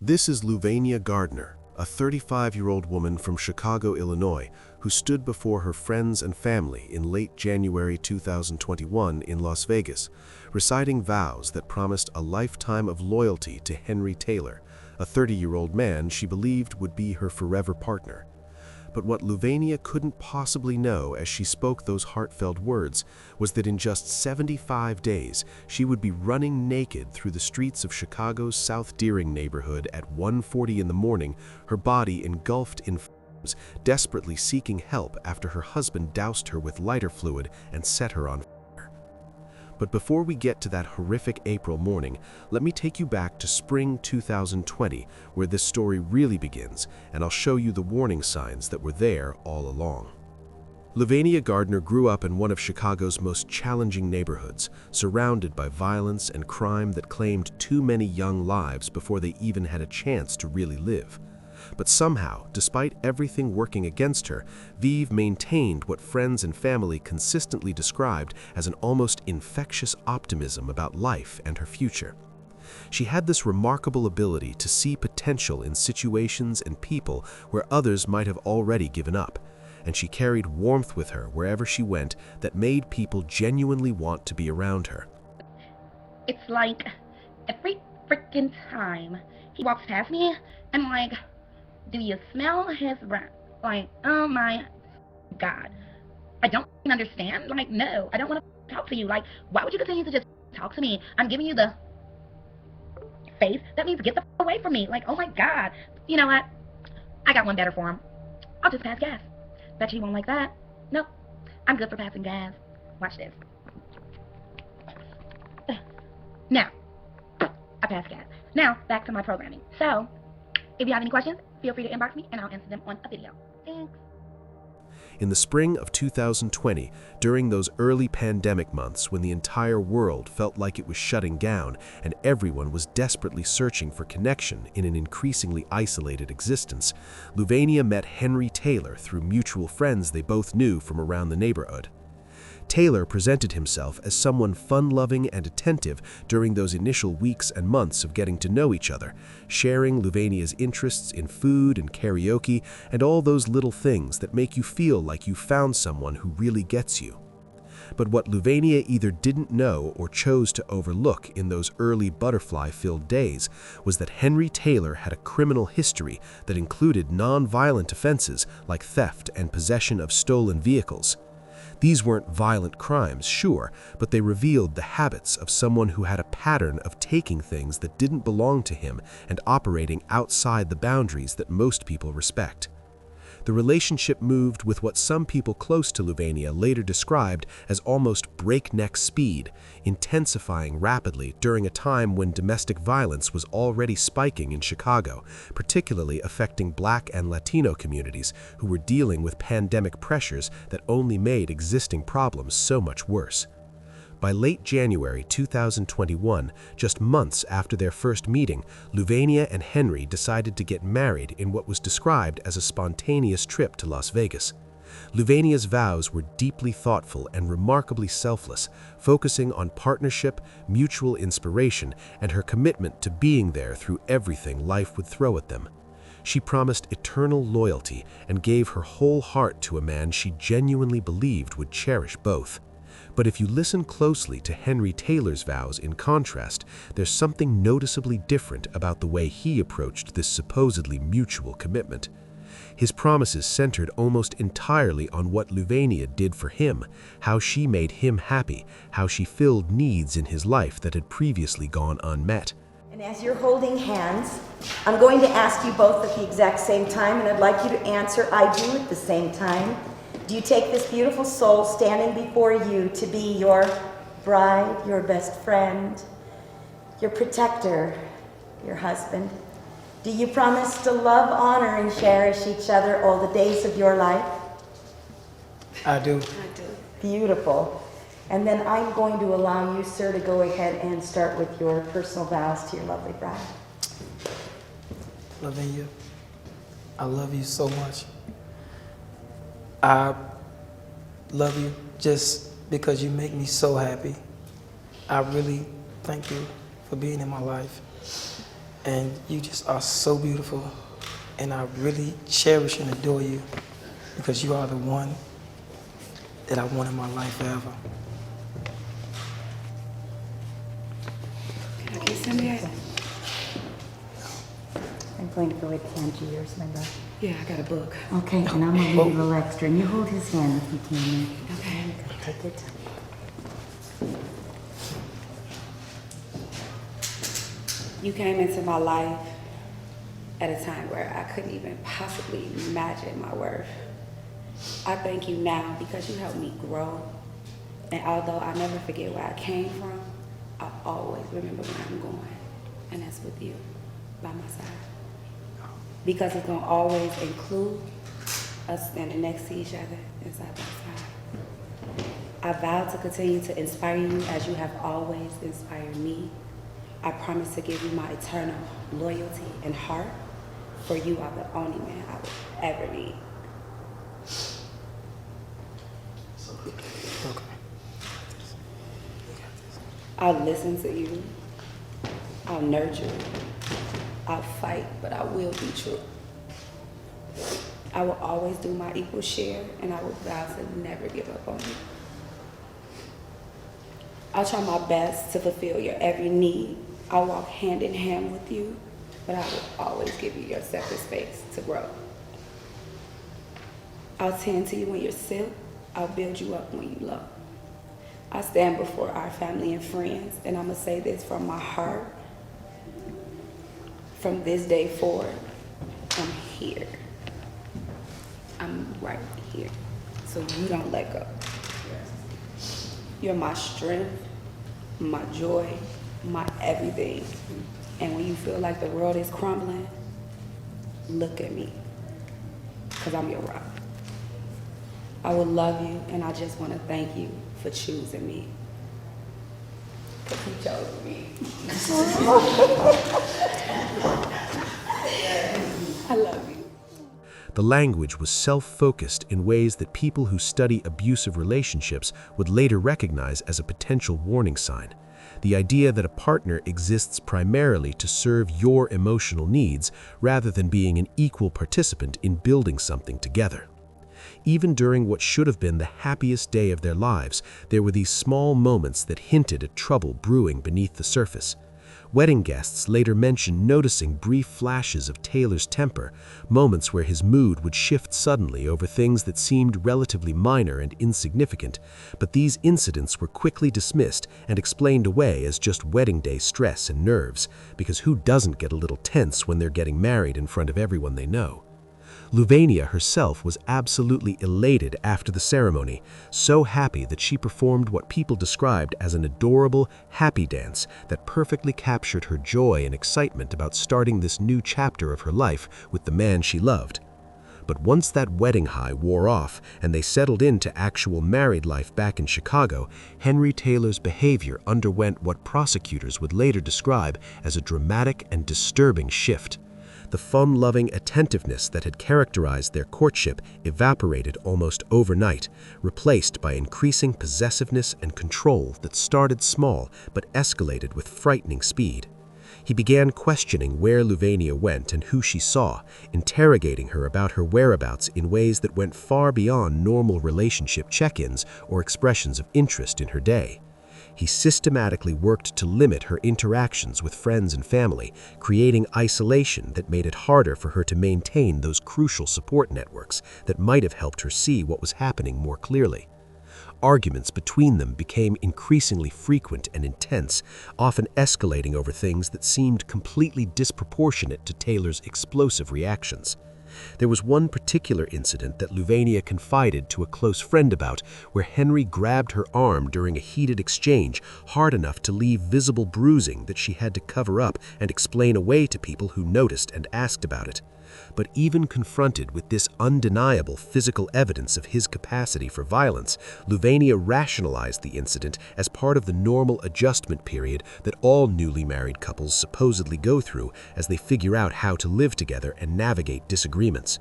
This is Luvania Gardner, a 35-year-old woman from Chicago, Illinois, who stood before her friends and family in late January 2021 in Las Vegas, reciting vows that promised a lifetime of loyalty to Henry Taylor, a 30-year-old man she believed would be her forever partner. But what Luvania couldn't possibly know as she spoke those heartfelt words was that in just 75 days, she would be running naked through the streets of Chicago's South Deering neighborhood at 1:40 in the morning, her body engulfed in flames, desperately seeking help after her husband doused her with lighter fluid and set her on fire. But before we get to that horrific April morning, let me take you back to spring 2020, where this story really begins, and I'll show you the warning signs that were there all along. Luvania Gardner grew up in one of Chicago's most challenging neighborhoods, surrounded by violence and crime that claimed too many young lives before they even had a chance to really live. But somehow, despite everything working against her, Vive maintained what friends and family consistently described as an almost infectious optimism about life and her future. She had this remarkable ability to see potential in situations and people where others might have already given up, and she carried warmth with her wherever she went that made people genuinely want to be around her. It's like every freaking time he walks past me, I'm like, do you smell his breath? Like, oh my God. I don't understand. Like, no, I don't want to talk to you. Like, why would you continue to just talk to me? I'm giving you the face. That means get the away from me. Like, oh my God. You know what? I got one better for him. I'll just pass gas. Bet you won't like that. Nope. I'm good for passing gas. Watch this. Now, I passed gas. Now, back to my programming. So, if you have any questions, feel free to inbox me and I'll answer them on a video. Thanks. In the spring of 2020, during those early pandemic months when the entire world felt like it was shutting down and everyone was desperately searching for connection in an increasingly isolated existence, Luvania met Henry Taylor through mutual friends they both knew from around the neighborhood. Taylor presented himself as someone fun-loving and attentive during those initial weeks and months of getting to know each other, sharing Luvania's interests in food and karaoke and all those little things that make you feel like you found someone who really gets you. But what Luvania either didn't know or chose to overlook in those early butterfly-filled days was that Henry Taylor had a criminal history that included non-violent offenses like theft and possession of stolen vehicles. These weren't violent crimes, sure, but they revealed the habits of someone who had a pattern of taking things that didn't belong to him and operating outside the boundaries that most people respect. The relationship moved with what some people close to Luvania later described as almost breakneck speed, intensifying rapidly during a time when domestic violence was already spiking in Chicago, particularly affecting Black and Latino communities who were dealing with pandemic pressures that only made existing problems so much worse. By late January 2021, just months after their first meeting, Luvania and Henry decided to get married in what was described as a spontaneous trip to Las Vegas. Luvania's vows were deeply thoughtful and remarkably selfless, focusing on partnership, mutual inspiration, and her commitment to being there through everything life would throw at them. She promised eternal loyalty and gave her whole heart to a man she genuinely believed would cherish both. But if you listen closely to Henry Taylor's vows in contrast, there's something noticeably different about the way he approached this supposedly mutual commitment. His promises centered almost entirely on what Luvania did for him, how she made him happy, how she filled needs in his life that had previously gone unmet. And as you're holding hands, I'm going to ask you both at the exact same time, and I'd like you to answer "I do" at the same time. Do you take this beautiful soul standing before you to be your bride, your best friend, your protector, your husband? Do you promise to love, honor, and cherish each other all the days of your life? I do. Beautiful. And then I'm going to allow you, sir, to go ahead and start with your personal vows to your lovely bride. Luvania, I love you so much. I love you just because you make me so happy. I really thank you for being in my life. And you just are so beautiful. And I really cherish and adore you because you are the one that I want in my life forever. Can I kiss him yet? I'm going to go ahead and hand you yours, my love. Yeah, I got a book. Okay, and I'm going to leave you a little extra. And you hold his hand if you can. Okay. Take your time. You came into my life at a time where I couldn't even possibly imagine my worth. I thank you now because you helped me grow. And although I never forget where I came from, I always remember where I'm going. And that's with you by my side. Because it's going to always include us standing next to each other and side by side. I vow to continue to inspire you as you have always inspired me. I promise to give you my eternal loyalty and heart, for you are the only man I would ever need. Okay. I'll listen to you. I'll nurture you. I'll fight, but I will be true. I will always do my equal share, and I will vow to never give up on you. I'll try my best to fulfill your every need. I'll walk hand in hand with you, but I will always give you your separate space to grow. I'll tend to you when you're sick. I'll build you up when you low. I stand before our family and friends, and I'm gonna say this from my heart. From this day forward, I'm here. I'm right here, so you don't let go. You're my strength, my joy, my everything. And when you feel like the world is crumbling, look at me, because I'm your rock. I will love you, and I just want to thank you for choosing me. Because you chose me. I love you. The language was self-focused in ways that people who study abusive relationships would later recognize as a potential warning sign. The idea that a partner exists primarily to serve your emotional needs rather than being an equal participant in building something together. Even during what should have been the happiest day of their lives, there were these small moments that hinted at trouble brewing beneath the surface. Wedding guests later mentioned noticing brief flashes of Taylor's temper, moments where his mood would shift suddenly over things that seemed relatively minor and insignificant, but these incidents were quickly dismissed and explained away as just wedding day stress and nerves, because who doesn't get a little tense when they're getting married in front of everyone they know? Luvania herself was absolutely elated after the ceremony, so happy that she performed what people described as an adorable, happy dance that perfectly captured her joy and excitement about starting this new chapter of her life with the man she loved. But once that wedding high wore off and they settled into actual married life back in Chicago, Henry Taylor's behavior underwent what prosecutors would later describe as a dramatic and disturbing shift. The fun-loving attentiveness that had characterized their courtship evaporated almost overnight, replaced by increasing possessiveness and control that started small but escalated with frightening speed. He began questioning where Luvania went and who she saw, interrogating her about her whereabouts in ways that went far beyond normal relationship check-ins or expressions of interest in her day. He systematically worked to limit her interactions with friends and family, creating isolation that made it harder for her to maintain those crucial support networks that might have helped her see what was happening more clearly. Arguments between them became increasingly frequent and intense, often escalating over things that seemed completely disproportionate to Taylor's explosive reactions. There was one particular incident that Luvania confided to a close friend about, where Henry grabbed her arm during a heated exchange hard enough to leave visible bruising that she had to cover up and explain away to people who noticed and asked about it. But even confronted with this undeniable physical evidence of his capacity for violence, Luvania rationalized the incident as part of the normal adjustment period that all newly married couples supposedly go through as they figure out how to live together and navigate disagreements.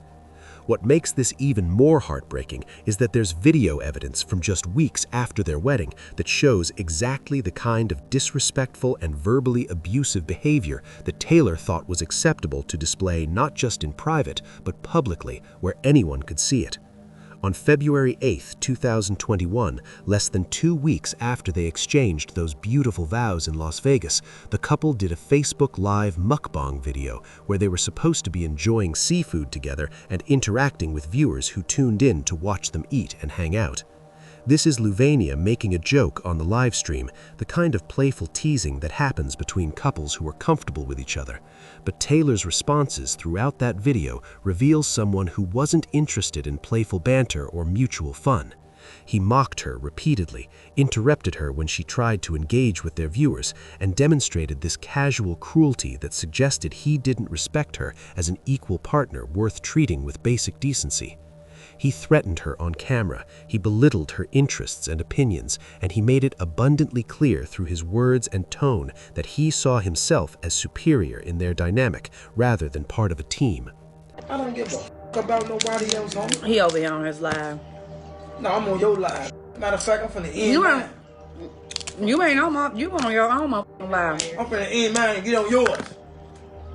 What makes this even more heartbreaking is that there's video evidence from just weeks after their wedding that shows exactly the kind of disrespectful and verbally abusive behavior that Taylor thought was acceptable to display not just in private, but publicly, where anyone could see it. On February 8, 2021, less than 2 weeks after they exchanged those beautiful vows in Las Vegas, the couple did a Facebook Live mukbang video where they were supposed to be enjoying seafood together and interacting with viewers who tuned in to watch them eat and hang out. This is Luvania making a joke on the live stream, the kind of playful teasing that happens between couples who are comfortable with each other. But Taylor's responses throughout that video reveal someone who wasn't interested in playful banter or mutual fun. He mocked her repeatedly, interrupted her when she tried to engage with their viewers, and demonstrated this casual cruelty that suggested he didn't respect her as an equal partner worth treating with basic decency. He threatened her on camera, he belittled her interests and opinions, and he made it abundantly clear through his words and tone that he saw himself as superior in their dynamic rather than part of a team. I don't give a fuck about nobody else, homie. He over here on his live. No, I'm on your live. Matter of fact, I'm finna end mine. You ain't on my, you on your own live. I'm finna end mine and get on yours.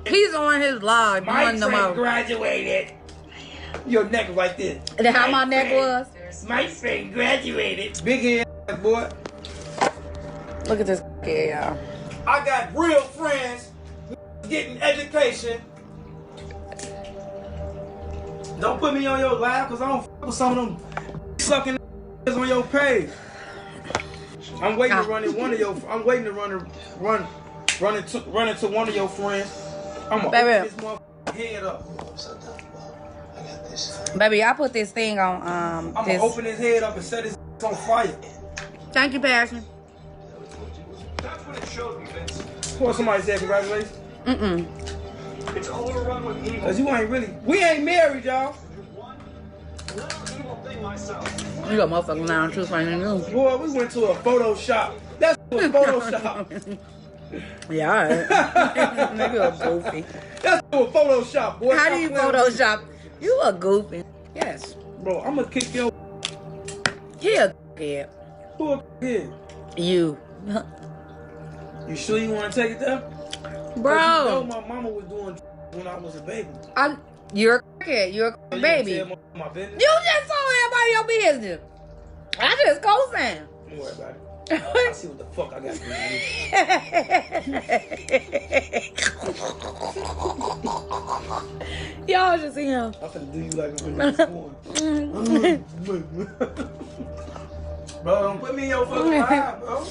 He's on his live. My friend graduated. Your neck was like this. And how my neck was? My friend graduated. Big head, boy. Look at this kid, y'all. I got real friends getting education. Don't put me on your live because I don't fuck with some of them sucking on your page. I'm waiting to run into one of your. I'm waiting to run into one of your friends. I'm gonna open this motherfucking head up. Baby, I put this thing on I'm gonna open his head up and set his on fire. Thank you, Passion. That's what it showed me, Vince. What somebody said congratulations? It's all to run with evil. Cause you ain't really. We ain't married, y'all. One little evil thing myself. You got motherfucking lounge too, funny than you. Boy, we went to a photo shop. That's a photo shop. Yeah, alright. Nigga a goofy. That's a photo shop, boy. How do you Photoshop? You a goofy. Yes. Bro, I'm gonna kick your. He a kid. Who a kid? You. You sure you want to take it there? Bro. You know my mama was doing when I was a baby. You're a kid. You're a baby. You my business? You just told everybody your business. I just co-signed. Don't worry about it. I see what the fuck I got to do. Y'all should see him. I'm finna do you like I'm finna Bro, don't put me in your fucking life, bro.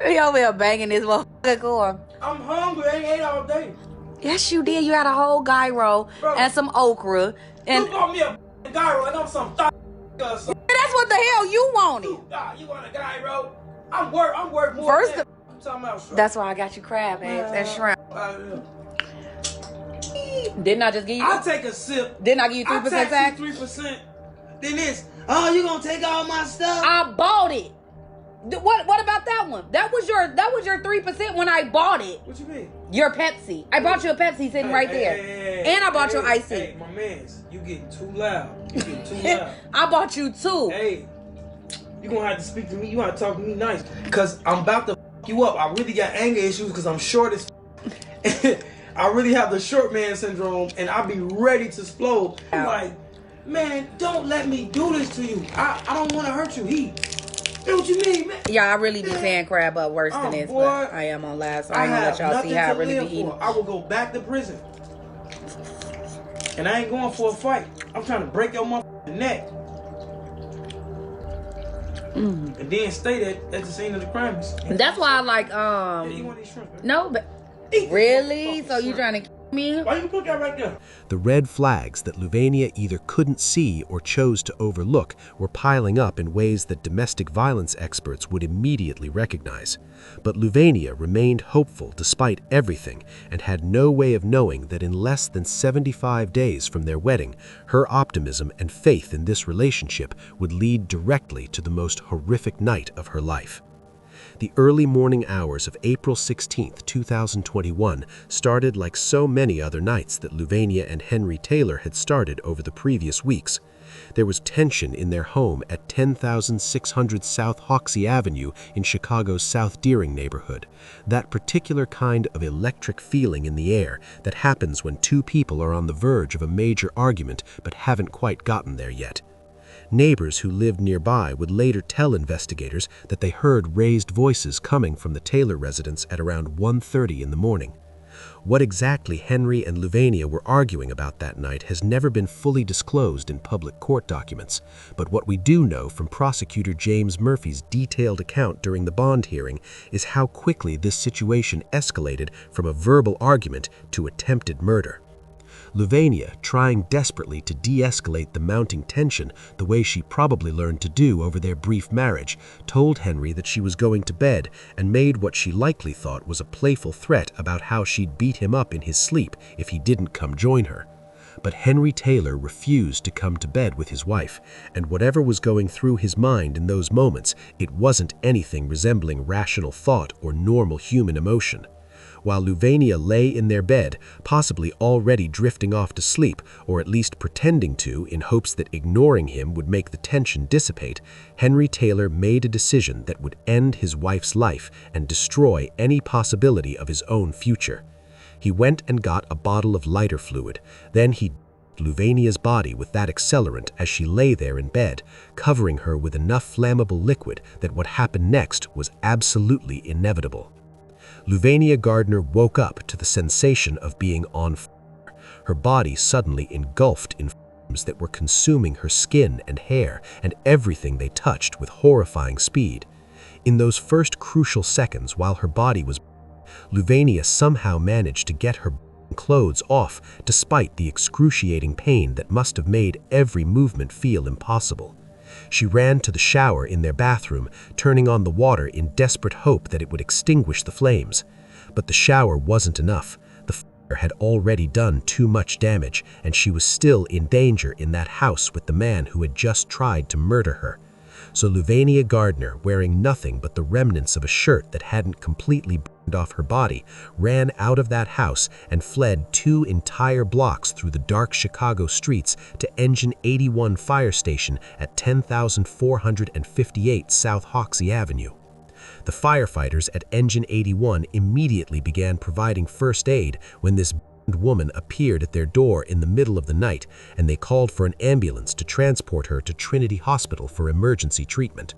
He over here banging this motherfucking core. I'm hungry. I ain't ate all day. Yes, you did. You had a whole gyro and some okra. And you bought me a gyro and I'm some thought or something. That's what the hell you wanted. You want a gyro? I'm worth more First, than that. I'm talking about shrimp. That's why I got you crab eggs and shrimp. Didn't I just give you? I'll take a sip. Didn't I give you 3% tax? 3%. Then it's, oh, you gonna take all my stuff? I bought it. What about that one? That was your 3% when I bought it. What you mean? Your Pepsi. I bought you a Pepsi sitting right there. And I bought your icy. Hey, my mans, you getting too loud. You getting too loud. I bought you two. Hey, you gonna have to speak to me. You gotta talk to me nice. Cause I'm about to fuck you up. I really got anger issues because I'm short as I really have the short man syndrome and I'll be ready to explode. I'm like, man, don't let me do this to you. I don't want to hurt you. What you mean, man? Yeah, I really be saying crab up worse than this, boy, but I am on live, so I ain't gonna let y'all see how I really be eating. I will go back to prison. And I ain't going for a fight. I'm trying to break your motherfucking neck. And then stay at the scene of the crime. That's why I like, You want these shrimp, man? no, but really? So you trying to kill me? Why you put that right there? The red flags that Luvania either couldn't see or chose to overlook were piling up in ways that domestic violence experts would immediately recognize. But Luvania remained hopeful despite everything and had no way of knowing that in less than 75 days from their wedding, her optimism and faith in this relationship would lead directly to the most horrific night of her life. The early morning hours of April 16, 2021 started like so many other nights that Louvenia and Henry Taylor had started over the previous weeks. There was tension in their home at 10,600 South Hoxie Avenue in Chicago's South Deering neighborhood. That particular kind of electric feeling in the air that happens when two people are on the verge of a major argument but haven't quite gotten there yet. Neighbors who lived nearby would later tell investigators that they heard raised voices coming from the Taylor residence at around 1:30 in the morning. What exactly Henry and Louvenia were arguing about that night has never been fully disclosed in public court documents, but what we do know from prosecutor James Murphy's detailed account during the bond hearing is how quickly this situation escalated from a verbal argument to attempted murder. Louvenia, trying desperately to de-escalate the mounting tension the way she probably learned to do over their brief marriage, told Henry that she was going to bed and made what she likely thought was a playful threat about how she'd beat him up in his sleep if he didn't come join her. But Henry Taylor refused to come to bed with his wife, and whatever was going through his mind in those moments, it wasn't anything resembling rational thought or normal human emotion. While Louvenia lay in their bed, possibly already drifting off to sleep, or at least pretending to in hopes that ignoring him would make the tension dissipate, Henry Taylor made a decision that would end his wife's life and destroy any possibility of his own future. He went and got a bottle of lighter fluid. Then he Louvenia's body with that accelerant as she lay there in bed, covering her with enough flammable liquid that what happened next was absolutely inevitable. Louvenia Gardner woke up to the sensation of being on fire, her body suddenly engulfed in flames that were consuming her skin and hair and everything they touched with horrifying speed. In those first crucial seconds while her body was burning, Louvenia somehow managed to get her clothes off despite the excruciating pain that must have made every movement feel impossible. She ran to the shower in their bathroom, turning on the water in desperate hope that it would extinguish the flames. But the shower wasn't enough. The fire had already done too much damage, and she was still in danger in that house with the man who had just tried to murder her. So Louvenia Gardner, wearing nothing but the remnants of a shirt that hadn't completely burned off her body, ran out of that house and fled 2 entire blocks through the dark Chicago streets to Engine 81 Fire Station at 10,458 South Hoxie Avenue. The firefighters at Engine 81 immediately began providing first aid when this woman appeared at their door in the middle of the night, and they called for an ambulance to transport her to Trinity Hospital for emergency treatment.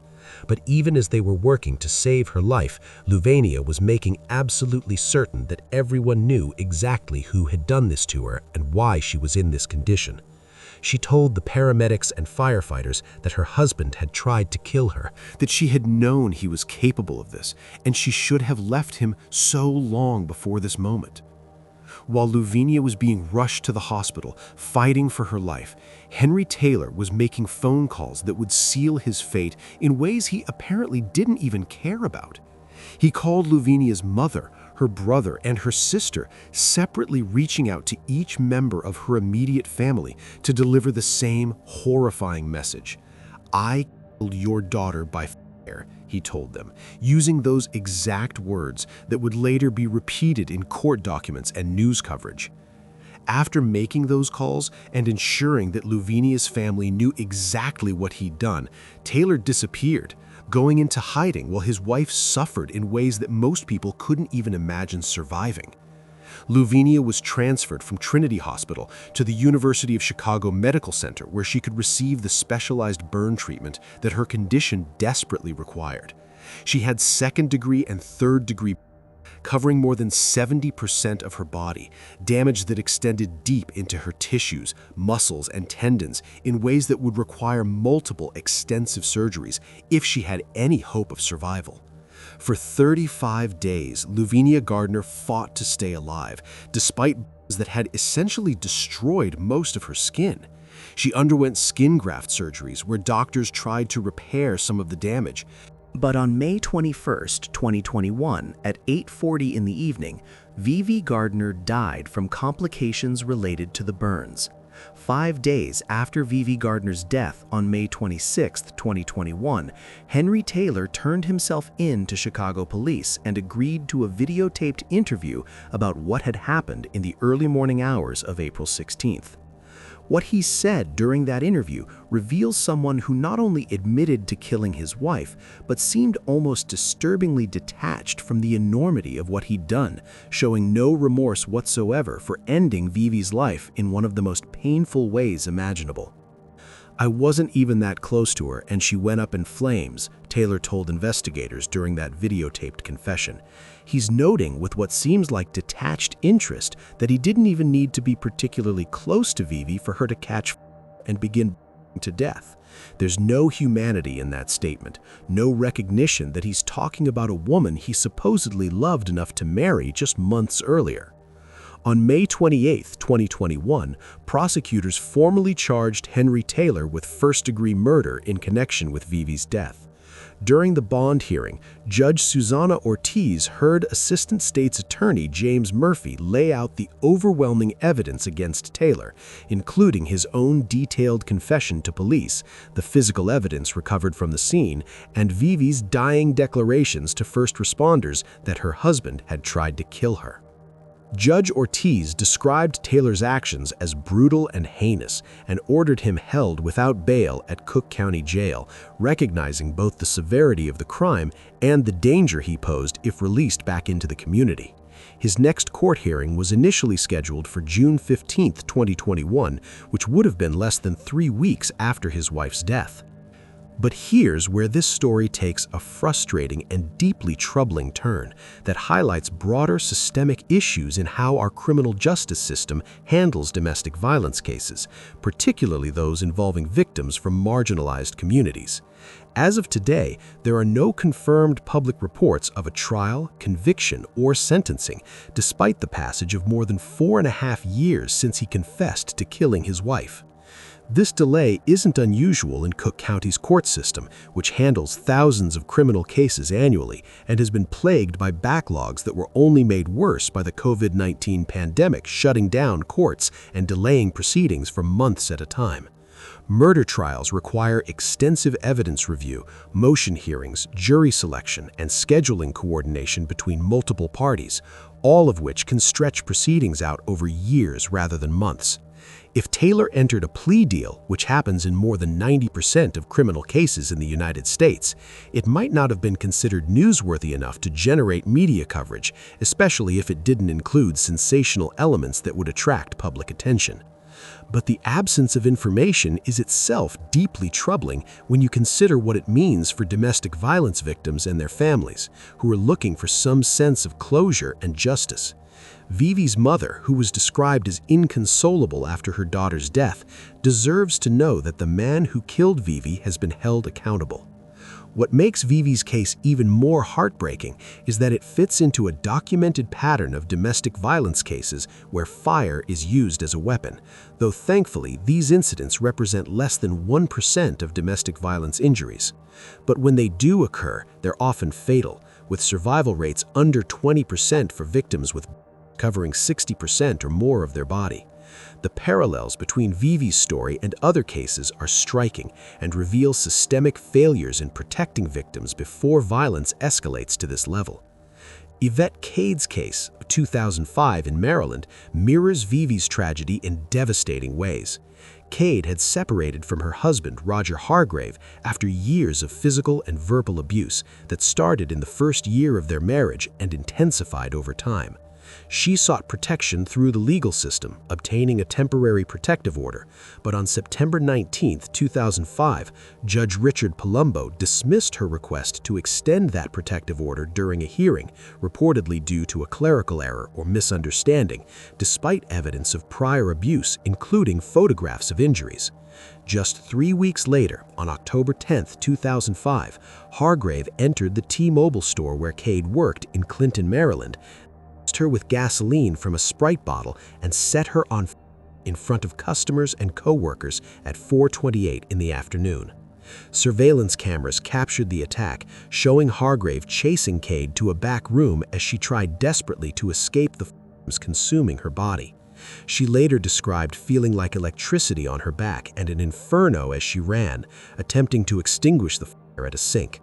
But even as they were working to save her life, Louvenia was making absolutely certain that everyone knew exactly who had done this to her and why she was in this condition. She told the paramedics and firefighters that her husband had tried to kill her, that she had known he was capable of this, and she should have left him so long before this moment. While Louvenia was being rushed to the hospital, fighting for her life, Henry Taylor was making phone calls that would seal his fate in ways he apparently didn't even care about. He called Louvenia's mother, her brother, and her sister, separately reaching out to each member of her immediate family to deliver the same horrifying message. "I killed your daughter by fire," he told them, using those exact words that would later be repeated in court documents and news coverage. After making those calls and ensuring that Louvenia's family knew exactly what he'd done, Taylor disappeared, going into hiding while his wife suffered in ways that most people couldn't even imagine surviving. Louvenia was transferred from Trinity Hospital to the University of Chicago Medical Center, where she could receive the specialized burn treatment that her condition desperately required. She had second-degree and third-degree covering more than 70% of her body, damage that extended deep into her tissues, muscles, and tendons in ways that would require multiple extensive surgeries if she had any hope of survival. For 35 days, Louvenia Gardner fought to stay alive, despite burns that had essentially destroyed most of her skin. She underwent skin graft surgeries where doctors tried to repair some of the damage. But on May 21, 2021, at 8:40 in the evening, Vivi Gardner died from complications related to the burns. 5 days after Vivi Gardner's death on May 26, 2021, Henry Taylor turned himself in to Chicago police and agreed to a videotaped interview about what had happened in the early morning hours of April 16th. What he said during that interview reveals someone who not only admitted to killing his wife, but seemed almost disturbingly detached from the enormity of what he'd done, showing no remorse whatsoever for ending Vivi's life in one of the most painful ways imaginable. "I wasn't even that close to her, and she went up in flames," Taylor told investigators during that videotaped confession. He's noting with what seems like detached interest that he didn't even need to be particularly close to Vivi for her to catch and begin to death. There's no humanity in that statement, no recognition that he's talking about a woman he supposedly loved enough to marry just months earlier. On May 28, 2021, prosecutors formally charged Henry Taylor with first-degree murder in connection with Vivi's death. During the bond hearing, Judge Susanna Ortiz heard Assistant State's Attorney James Murphy lay out the overwhelming evidence against Taylor, including his own detailed confession to police, the physical evidence recovered from the scene, and Vivi's dying declarations to first responders that her husband had tried to kill her. Judge Ortiz described Taylor's actions as brutal and heinous and ordered him held without bail at Cook County Jail, recognizing both the severity of the crime and the danger he posed if released back into the community. His next court hearing was initially scheduled for June 15, 2021, which would have been less than 3 weeks after his wife's death. But here's where this story takes a frustrating and deeply troubling turn that highlights broader systemic issues in how our criminal justice system handles domestic violence cases, particularly those involving victims from marginalized communities. As of today, there are no confirmed public reports of a trial, conviction, or sentencing, despite the passage of more than 4.5 years since he confessed to killing his wife. This delay isn't unusual in Cook County's court system, which handles thousands of criminal cases annually and has been plagued by backlogs that were only made worse by the COVID-19 pandemic shutting down courts and delaying proceedings for months at a time. Murder trials require extensive evidence review, motion hearings, jury selection, and scheduling coordination between multiple parties, all of which can stretch proceedings out over years rather than months. If Taylor entered a plea deal, which happens in more than 90% of criminal cases in the United States, it might not have been considered newsworthy enough to generate media coverage, especially if it didn't include sensational elements that would attract public attention. But the absence of information is itself deeply troubling when you consider what it means for domestic violence victims and their families, who are looking for some sense of closure and justice. Vivi's mother, who was described as inconsolable after her daughter's death, deserves to know that the man who killed Vivi has been held accountable. What makes Vivi's case even more heartbreaking is that it fits into a documented pattern of domestic violence cases where fire is used as a weapon, though thankfully these incidents represent less than 1% of domestic violence injuries. But when they do occur, they're often fatal, with survival rates under 20% for victims with covering 60% or more of their body. The parallels between Vivi's story and other cases are striking and reveal systemic failures in protecting victims before violence escalates to this level. Yvette Cade's case, 2005 in Maryland, mirrors Vivi's tragedy in devastating ways. Cade had separated from her husband, Roger Hargrave, after years of physical and verbal abuse that started in the first year of their marriage and intensified over time. She sought protection through the legal system, obtaining a temporary protective order, but on September 19, 2005, Judge Richard Palumbo dismissed her request to extend that protective order during a hearing, reportedly due to a clerical error or misunderstanding, despite evidence of prior abuse, including photographs of injuries. Just 3 weeks later, on October 10, 2005, Hargrave entered the T-Mobile store where Cade worked in Clinton, Maryland, her with gasoline from a Sprite bottle and set her on in front of customers and co-workers at 4:28 in the afternoon. Surveillance cameras captured the attack, showing Hargrave chasing Cade to a back room as she tried desperately to escape the flames consuming her body. She later described feeling like electricity on her back and an inferno as she ran, attempting to extinguish the fire at a sink.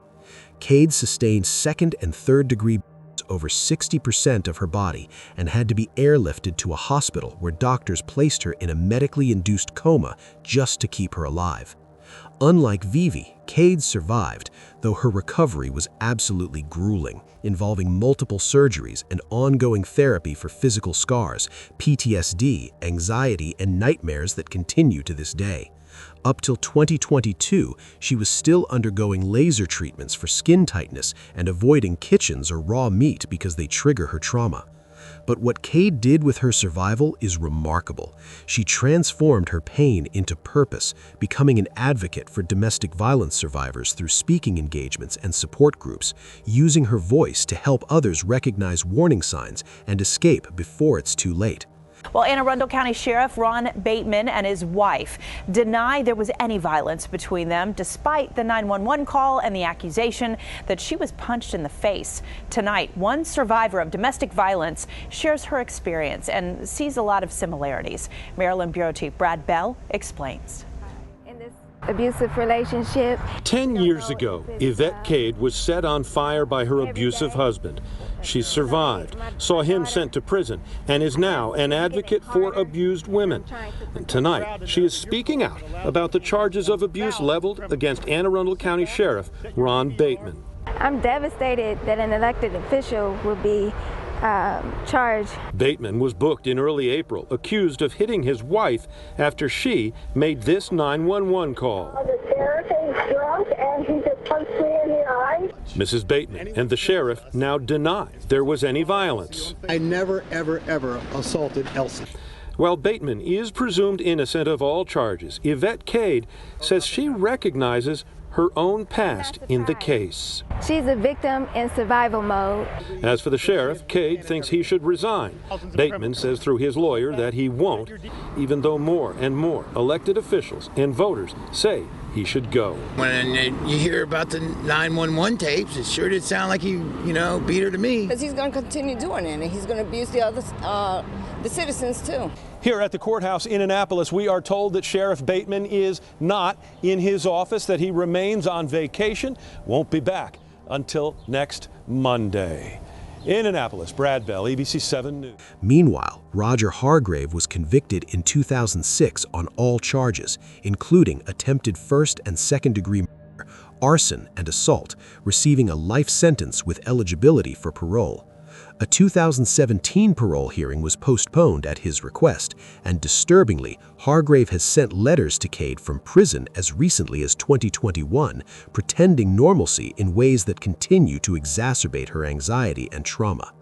Cade sustained second and third degree burns over 60% of her body and had to be airlifted to a hospital where doctors placed her in a medically induced coma just to keep her alive. Unlike Vivi, Cade survived, though her recovery was absolutely grueling, involving multiple surgeries and ongoing therapy for physical scars, PTSD, anxiety, and nightmares that continue to this day. Up till 2022, she was still undergoing laser treatments for skin tightness and avoiding kitchens or raw meat because they trigger her trauma. But what Cade did with her survival is remarkable. She transformed her pain into purpose, becoming an advocate for domestic violence survivors through speaking engagements and support groups, using her voice to help others recognize warning signs and escape before it's too late. Well, Anne Arundel County Sheriff Ron Bateman and his wife deny there was any violence between them, despite the 911 call and the accusation that she was punched in the face. Tonight, one survivor of domestic violence shares her experience and sees a lot of similarities. Maryland Bureau Chief Brad Bell explains. Abusive relationship. 10 years ago, Yvette Cade was set on fire by her abusive husband. She survived, saw him sent to prison, and is now an advocate for abused women. And tonight, she is speaking out about the charges of abuse leveled against Anne Arundel County Sheriff Ron Bateman. I'm devastated that an elected official will be charged. Bateman was booked in early April, accused of hitting his wife after she made this 911 call. The sheriff is drunk and he just punched me in the eye. Mrs. Bateman and the sheriff now deny there was any violence. I never, ever, ever assaulted Elsie. While Bateman is presumed innocent of all charges, Yvette Cade says she recognizes her own past in the case. She's a victim in survival mode. As for the sheriff, Cade thinks he should resign. Bateman says through his lawyer that he won't, even though more and more elected officials and voters say he should go. When you hear about the 911 tapes, it sure did sound like he, beat her to me. Because he's going to continue doing it, and he's going to abuse the other, the citizens too. Here at the courthouse in Annapolis, we are told that Sheriff Bateman is not in his office, that he remains on vacation, won't be back until next Monday. In Annapolis, Brad Bell, ABC 7 News. Meanwhile, Roger Hargrave was convicted in 2006 on all charges, including attempted first and second degree murder, arson, and assault, receiving a life sentence with eligibility for parole. A 2017 parole hearing was postponed at his request, and disturbingly, Hargrave has sent letters to Cade from prison as recently as 2021, pretending normalcy in ways that continue to exacerbate her anxiety and trauma.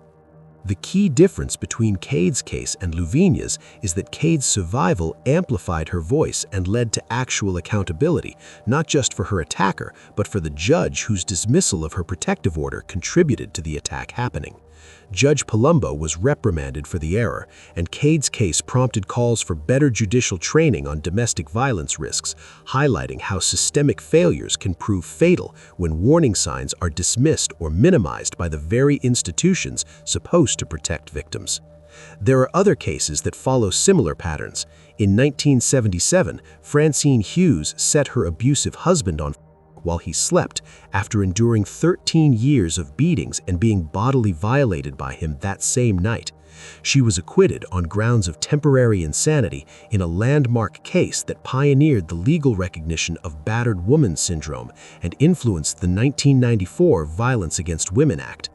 The key difference between Cade's case and Louvenia's is that Cade's survival amplified her voice and led to actual accountability, not just for her attacker, but for the judge whose dismissal of her protective order contributed to the attack happening. Judge Palumbo was reprimanded for the error, and Cade's case prompted calls for better judicial training on domestic violence risks, highlighting how systemic failures can prove fatal when warning signs are dismissed or minimized by the very institutions supposed to protect victims. There are other cases that follow similar patterns. In 1977, Francine Hughes set her abusive husband on fire while he slept after enduring 13 years of beatings and being bodily violated by him that same night. She was acquitted on grounds of temporary insanity in a landmark case that pioneered the legal recognition of battered woman syndrome and influenced the 1994 Violence Against Women Act.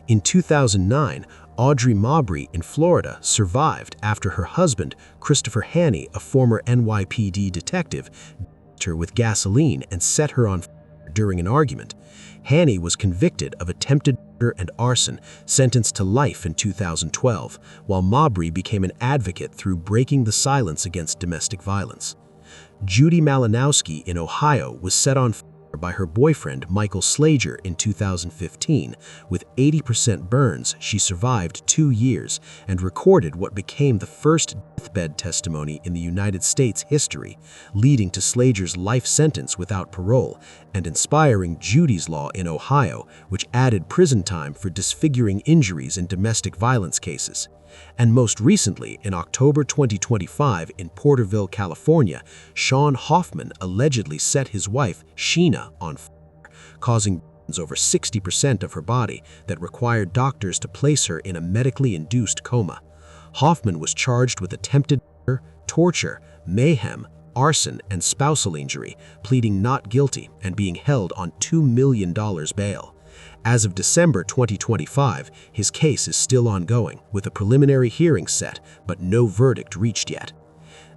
In 2009, Audrey Mabry in Florida survived after her husband, Christopher Haney, a former NYPD detective, doused her with gasoline and set her on fire during an argument. Haney was convicted of attempted murder and arson, sentenced to life in 2012, while Mabry became an advocate through breaking the silence against domestic violence. Judy Malinowski in Ohio was set on fire by her boyfriend Michael Slager in 2015. With 80% burns, she survived 2 years and recorded what became the first deathbed testimony in the United States history, leading to Slager's life sentence without parole and inspiring Judy's Law in Ohio, which added prison time for disfiguring injuries in domestic violence cases. And most recently, in October 2025 in Porterville, California, Sean Hoffman allegedly set his wife, Sheena, on fire, causing burns over 60% of her body that required doctors to place her in a medically induced coma. Hoffman was charged with attempted murder, torture, mayhem, arson, and spousal injury, pleading not guilty and being held on $2 million bail. As of December 2025, his case is still ongoing, with a preliminary hearing set, but no verdict reached yet.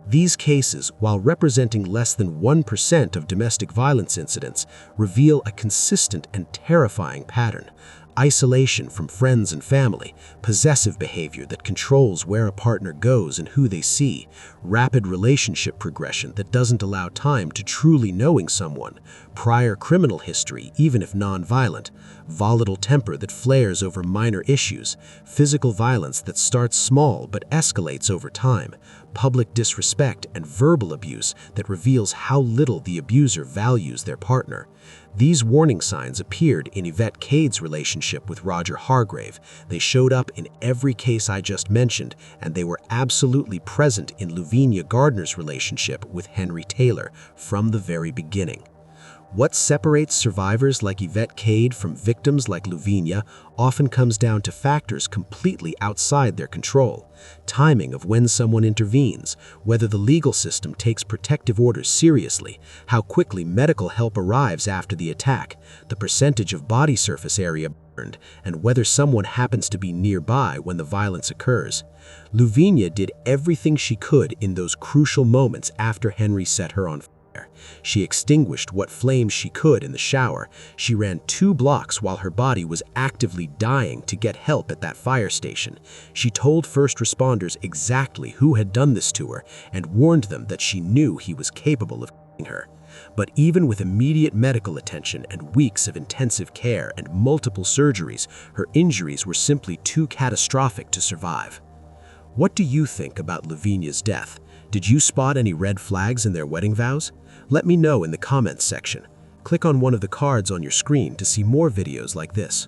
These cases, while representing less than 1% of domestic violence incidents, reveal a consistent and terrifying pattern: isolation from friends and family, possessive behavior that controls where a partner goes and who they see, rapid relationship progression that doesn't allow time to truly knowing someone, prior criminal history even if non-violent, volatile temper that flares over minor issues, physical violence that starts small but escalates over time, public disrespect and verbal abuse that reveals how little the abuser values their partner. These warning signs appeared in Yvette Cade's relationship with Roger Hargrave. They showed up in every case I just mentioned, and they were absolutely present in Lavinia Gardner's relationship with Henry Taylor from the very beginning. What separates survivors like Yvette Cade from victims like Lavinia often comes down to factors completely outside their control: timing of when someone intervenes, whether the legal system takes protective orders seriously, how quickly medical help arrives after the attack, the percentage of body surface area burned, and whether someone happens to be nearby when the violence occurs. Lavinia did everything she could in those crucial moments after Henry set her on fire. She extinguished what flames she could in the shower. She ran 2 blocks while her body was actively dying to get help at that fire station. She told first responders exactly who had done this to her and warned them that she knew he was capable of killing her. But even with immediate medical attention and weeks of intensive care and multiple surgeries, her injuries were simply too catastrophic to survive. What do you think about Lavinia's death? Did you spot any red flags in their wedding vows? Let me know in the comments section. Click on one of the cards on your screen to see more videos like this.